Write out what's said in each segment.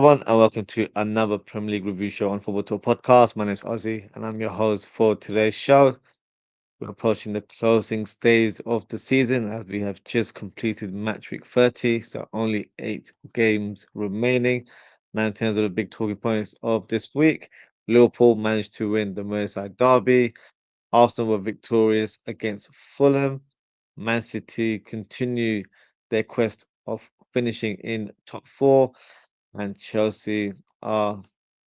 everyone, and welcome to another Premier League review show on Football Talk Podcast. My name is Ozzie, and I'm your host for today's show. We're approaching the closing stage of the season as we have just completed Matchweek 30, so only 8 games remaining. Now, in terms of the big talking points of this week, Liverpool managed to win the Merseyside derby. Arsenal were victorious against Fulham. Man City continue their quest of finishing in top four, and Chelsea are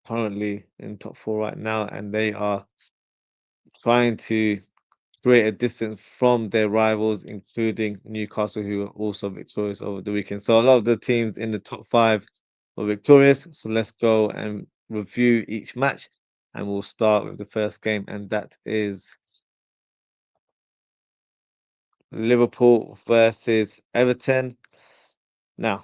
currently in top four right now, and they are trying to create a distance from their rivals, including Newcastle, who are also victorious over the weekend. So a lot of the teams in the top five were victorious. So let's go and review each match, and we'll start with the first game, and that is Liverpool versus Everton. Now,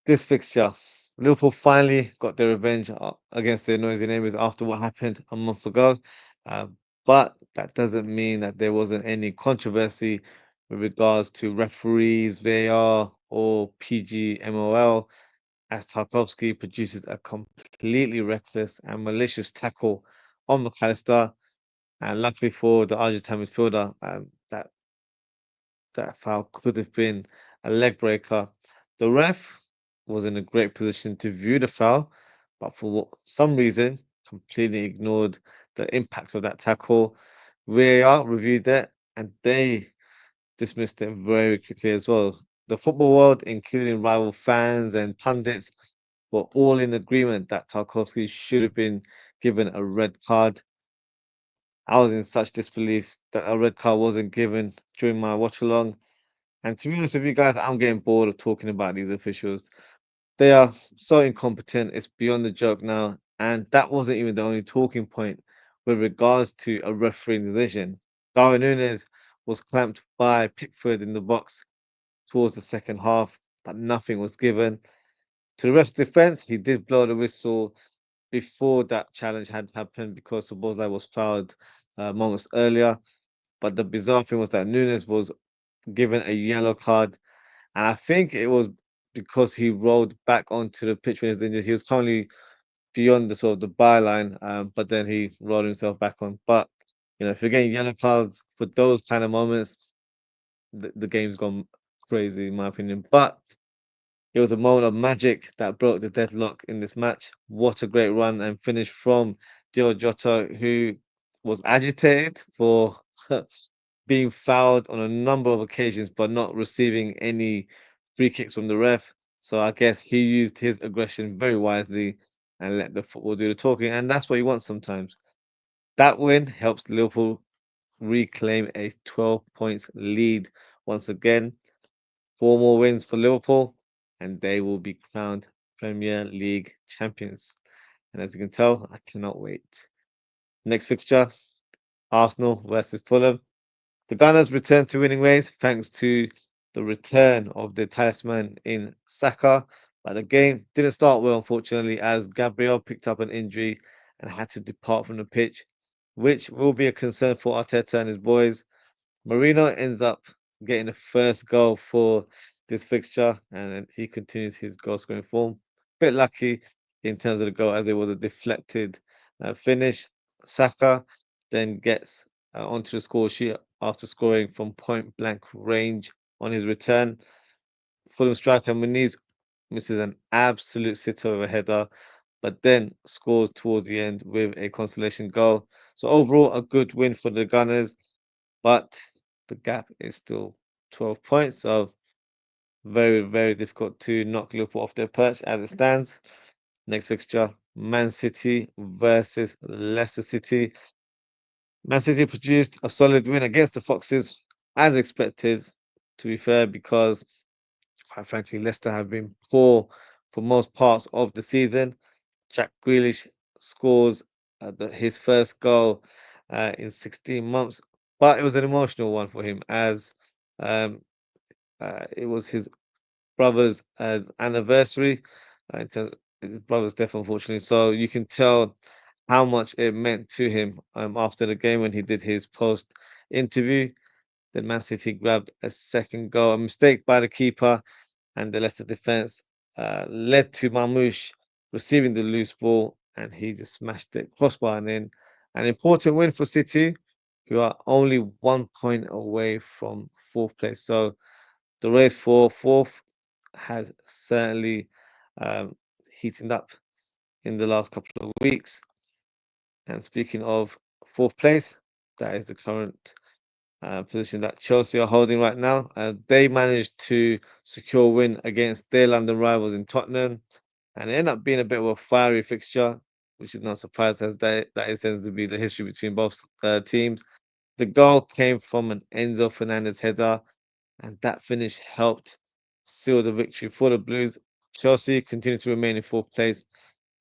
this fixture, Liverpool finally got their revenge against their noisy neighbours after what happened a month ago. Uh, but that doesn't mean that there wasn't any controversy with regards to referees, VAR, or PGMOL, as Tarkowski produces a completely reckless and malicious tackle on McAllister. And luckily for the Argentine midfielder, that foul could have been a leg breaker. The ref was in a great position to view the foul, but for some reason, completely ignored the impact of that tackle. VAR reviewed it and they dismissed it very quickly as well. The football world, including rival fans and pundits, were all in agreement that Tarkovsky should have been given a red card. I was in such disbelief that a red card wasn't given during my watch along. And to be honest with you guys, I'm getting bored of talking about these officials. They are so incompetent, it's beyond the joke now. And that wasn't even the only talking point with regards to a refereeing decision. Darwin Nunes was clamped by Pickford in the box towards the second half, but nothing was given. To the ref's defense, he did blow the whistle before that challenge had happened because Szoboszlai was fouled moments earlier. But the bizarre thing was that Nunes was given a yellow card, and I think it was because he rolled back onto the pitch when he was injured. He was currently beyond the sort of the byline, but then he rolled himself back on. But if you're getting yellow cards for those kind of moments, the game's gone crazy, in my opinion. But it was a moment of magic that broke the deadlock in this match. What a great run and finish from Diogo Jota, who was agitated for being fouled on a number of occasions, but not receiving any free kicks from the ref. So I guess he used his aggression very wisely and let the football do the talking. And that's what you want sometimes. That win helps Liverpool reclaim a 12 points lead once again. 4 more wins for Liverpool, and they will be crowned Premier League champions. And as you can tell, I cannot wait. Next fixture, Arsenal versus Fulham. The Gunners returned to winning ways thanks to the return of the talisman in Saka, but the game didn't start well, unfortunately, as Gabriel picked up an injury and had to depart from the pitch, which will be a concern for Arteta and his boys. Marino ends up getting the first goal for this fixture, and then he continues his goal scoring form. Bit lucky in terms of the goal, as it was a deflected finish. Saka then gets onto the score sheet after scoring from point blank range on his return. Fulham striker Muniz misses an absolute sitter of a header, but then scores towards the end with a consolation goal. So overall, a good win for the Gunners, but the gap is still 12 points. So very, very difficult to knock Liverpool off their perch as it stands. Next fixture, Man City versus Leicester City. Man City produced a solid win against the Foxes, as expected, to be fair, because quite frankly, Leicester have been poor for most parts of the season. Jack Grealish scores his first goal in 16 months, but it was an emotional one for him as um, it was his brother's anniversary. In terms his brother's death, unfortunately. So you can tell how much it meant to him after the game when he did his post interview. Then Man City grabbed a second goal, a mistake by the keeper and the Leicester defence led to Marmoush receiving the loose ball, and he just smashed it crossbar and in. An important win for City, who are only 1 point away from fourth place. So the race for fourth has certainly um, heated up in the last couple of weeks. And speaking of fourth place, that is the current position that Chelsea are holding right now. They managed to secure a win against their London rivals in Tottenham, and it ended up being a bit of a fiery fixture, which is not surprised as that is tends to be the history between both teams. The goal came from an Enzo Fernandez header, and that finish helped seal the victory for the Blues. Chelsea continue to remain in fourth place,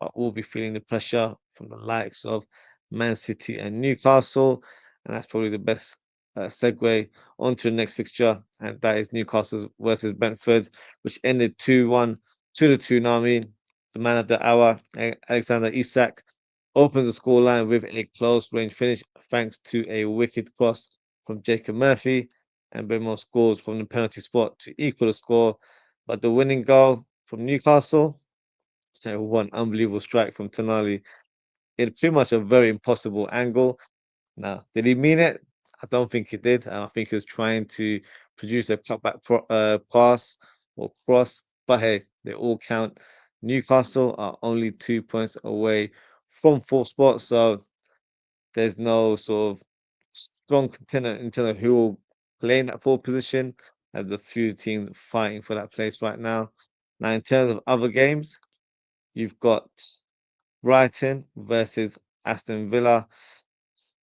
but will be feeling the pressure from the likes of Man City and Newcastle. And that's probably the best segue onto the next fixture, and that is Newcastle versus Brentford, which ended 2-1 to the Tsunami. The man of the hour, Alexander Isak, opens the scoreline with a close range finish thanks to a wicked cross from Jacob Murphy, and Bemo scores from the penalty spot to equal the score. But the winning goal from Newcastle, one unbelievable strike from Tonali. It's pretty much a very impossible angle. Now, did he mean it? I don't think he did. I think he was trying to produce a cutback pass or cross. But hey, they all count. Newcastle are only 2 points away from fourth spot, so there's no sort of strong contender in terms of who will play in that fourth position. There's a few teams fighting for that place right now. Now, in terms of other games, you've got Brighton versus Aston Villa.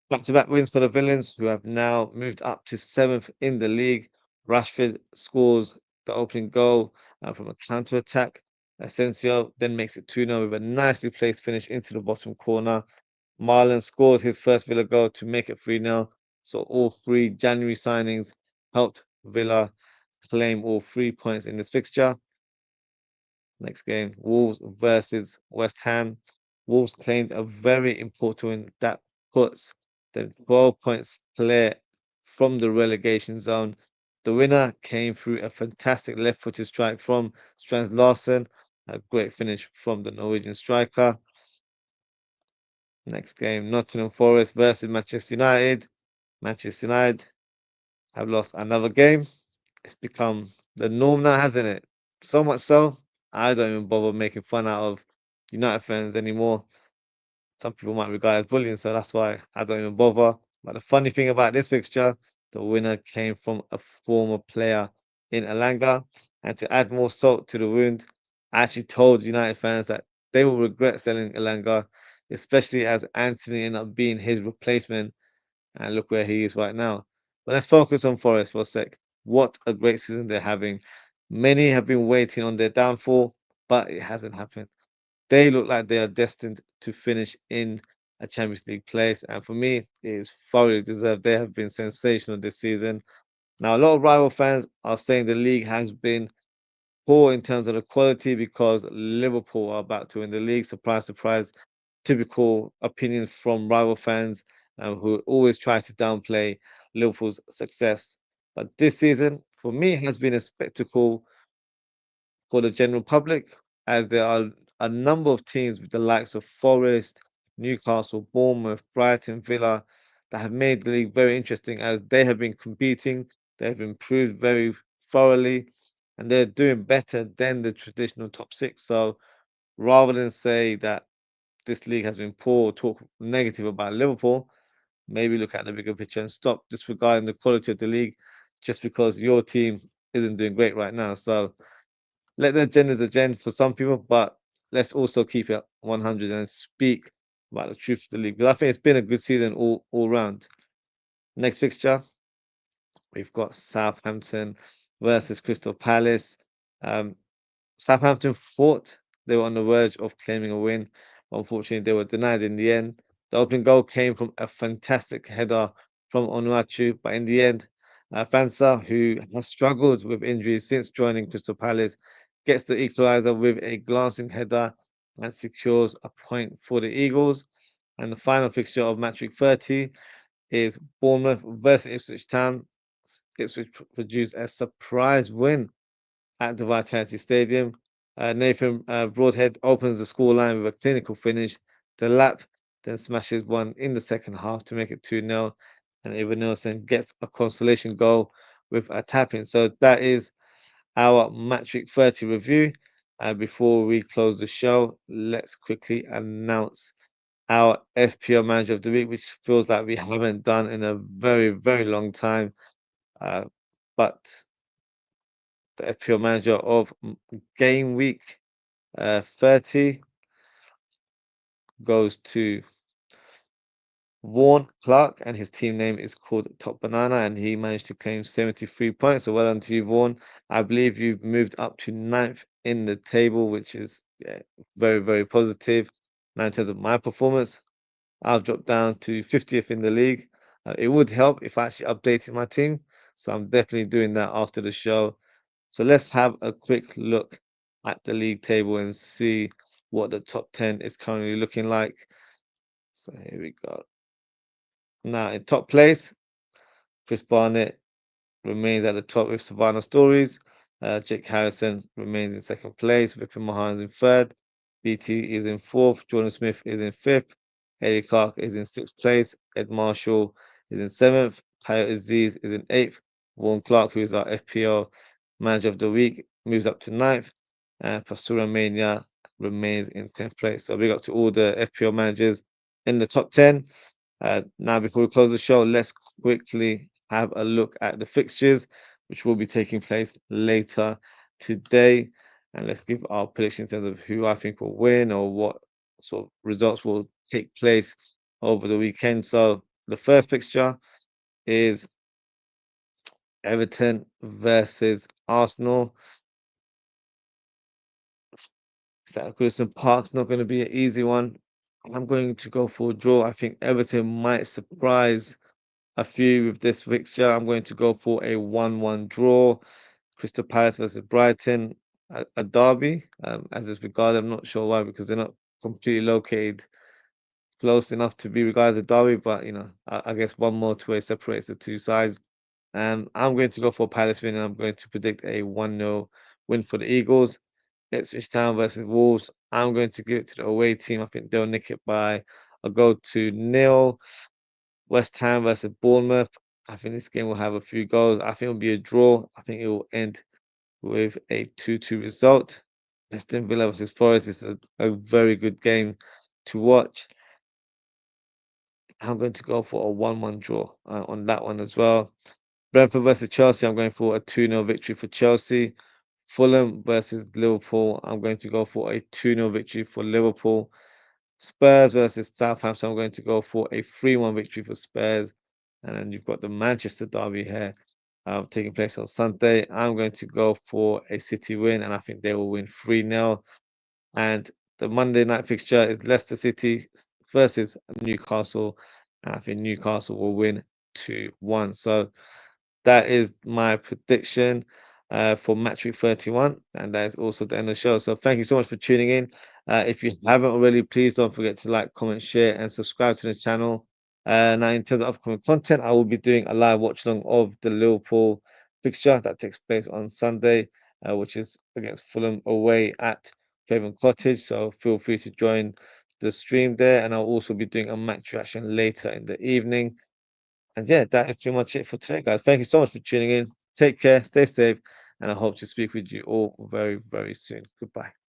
Back-to-back wins for the Villains, who have now moved up to seventh in the league. Rashford scores the opening goal from a counter-attack. Asensio then makes it 2-0 with a nicely placed finish into the bottom corner. Marlon scores his first Villa goal to make it 3-0. So all three January signings helped Villa claim all 3 points in this fixture. Next game, Wolves versus West Ham. Wolves claimed a very important win that puts them 12 points clear from the relegation zone. The winner came through a fantastic left-footed strike from Strand Larsen, a great finish from the Norwegian striker. Next game, Nottingham Forest versus Manchester United. Manchester United have lost another game. It's become the norm now, hasn't it? So much so, I don't even bother making fun out of United fans anymore. Some people might regard it as bullying, so that's why I don't even bother. But the funny thing about this fixture, the winner came from a former player in Alanga. And to add more salt to the wound, I actually told United fans that they will regret selling Alanga, especially as Anthony ended up being his replacement. And look where he is right now. But let's focus on Forest for a sec. What a great season they're having. Many have been waiting on their downfall, but it hasn't happened. They look like they are destined to finish in a Champions League place. And for me, it is thoroughly deserved. They have been sensational this season. Now, a lot of rival fans are saying the league has been poor in terms of the quality because Liverpool are about to win the league. Surprise, surprise. Typical opinions from rival fans who always try to downplay Liverpool's success. But this season, for me, has been a spectacle for the general public, as there are a number of teams with the likes of Forest, Newcastle, Bournemouth, Brighton, Villa that have made the league very interesting as they have been competing, they have improved very thoroughly, and they're doing better than the traditional top six. So rather than say that this league has been poor or talk negative about Liverpool, maybe look at the bigger picture and stop disregarding the quality of the league just because your team isn't doing great right now. So let the agenda's agenda for some people, but let's also keep it 100 and speak about the truth of the league. Because I think it's been a good season all round. Next fixture, we've got Southampton versus Crystal Palace. Um, Southampton thought they were on the verge of claiming a win. Unfortunately, they were denied in the end. The opening goal came from a fantastic header from Onuachu, but in the end, Fansa, who has struggled with injuries since joining Crystal Palace, gets the equaliser with a glancing header and secures a point for the Eagles. And the final fixture of Matchweek 30 is Bournemouth versus Ipswich Town. Ipswich produced a surprise win at the Vitality Stadium. Nathan Broadhead opens the scoreline with a clinical finish. The lap then smashes one in the second half to make it 2-0. And Evan Nielsen gets a consolation goal with a tap-in. So that is our Matchweek 30 review. Before we close the show, let's quickly announce our FPL Manager of the Week, which feels like we haven't done in a very, very long time. But the FPL Manager of Game Week 30 goes to Vaughan Clark, and his team name is called Top Banana, and he managed to claim 73 points. So well done to you, Vaughan. I believe you've moved up to ninth in the table, which is very, very positive. Now, in terms of my performance, I've dropped down to 50th in the league. It would help if I actually updated my team. So I'm definitely doing that after the show. So let's have a quick look at the league table and see what the top 10 is currently looking like. So here we go. Now in top place, Chris Barnett remains at the top with Savannah Stories. Jake Harrison remains in second place. Vipin Mahan in third. BT is in fourth. Jordan Smith is in fifth. Eddie Clark is in sixth place. Ed Marshall is in seventh. Tyler Aziz is in eighth. Vaughan Clark, who is our FPL Manager of the Week, moves up to ninth. And Pastura Mania remains in 10th place. So big up to all the FPL managers in the top 10. Now, before we close the show, let's quickly have a look at the fixtures, which will be taking place later today. And let's give our prediction in terms of who I think will win or what sort of results will take place over the weekend. So, the first fixture is Everton versus Arsenal. Is Goodison Park's not going to be an easy one. I'm going to go for a draw. I think Everton might surprise a few with this fixture. I'm going to go for a 1-1 draw. Crystal Palace versus Brighton, a derby, as it's regarded. I'm not sure why, because they're not completely located close enough to be regarded as a derby. But I guess one more two-way separates the two sides. I'm going to go for Palace win, and I'm going to predict a 1-0 win for the Eagles. Ipswich Town versus Wolves. I'm going to give it to the away team. I think they'll nick it by a goal to nil. West Ham versus Bournemouth. I think this game will have a few goals. I think it'll be a draw. I think it will end with a 2-2 result. Aston Villa versus Forest is a very good game to watch. I'm going to go for a 1-1 draw on that one as well. Brentford versus Chelsea. I'm going for a 2-0 victory for Chelsea. Fulham versus Liverpool. I'm going to go for a 2-0 victory for Liverpool. Spurs versus Southampton. I'm going to go for a 3-1 victory for Spurs. And then you've got the Manchester derby here taking place on Sunday. I'm going to go for a City win, and I think they will win 3-0. And the Monday night fixture is Leicester City versus Newcastle. And I think Newcastle will win 2-1. So that is my prediction for Matchweek 31, and that is also the end of the show. So thank you so much for tuning in. If you haven't already, please don't forget to like, comment, share, and subscribe to the channel. Now, in terms of upcoming content, I will be doing a live watch along of the Liverpool fixture that takes place on Sunday, which is against Fulham away at Craven Cottage. So feel free to join the stream there, and I'll also be doing a match reaction later in the evening. And yeah, that is pretty much it for today, guys. Thank you so much for tuning in. Take care, stay safe, and I hope to speak with you all very, very soon. Goodbye.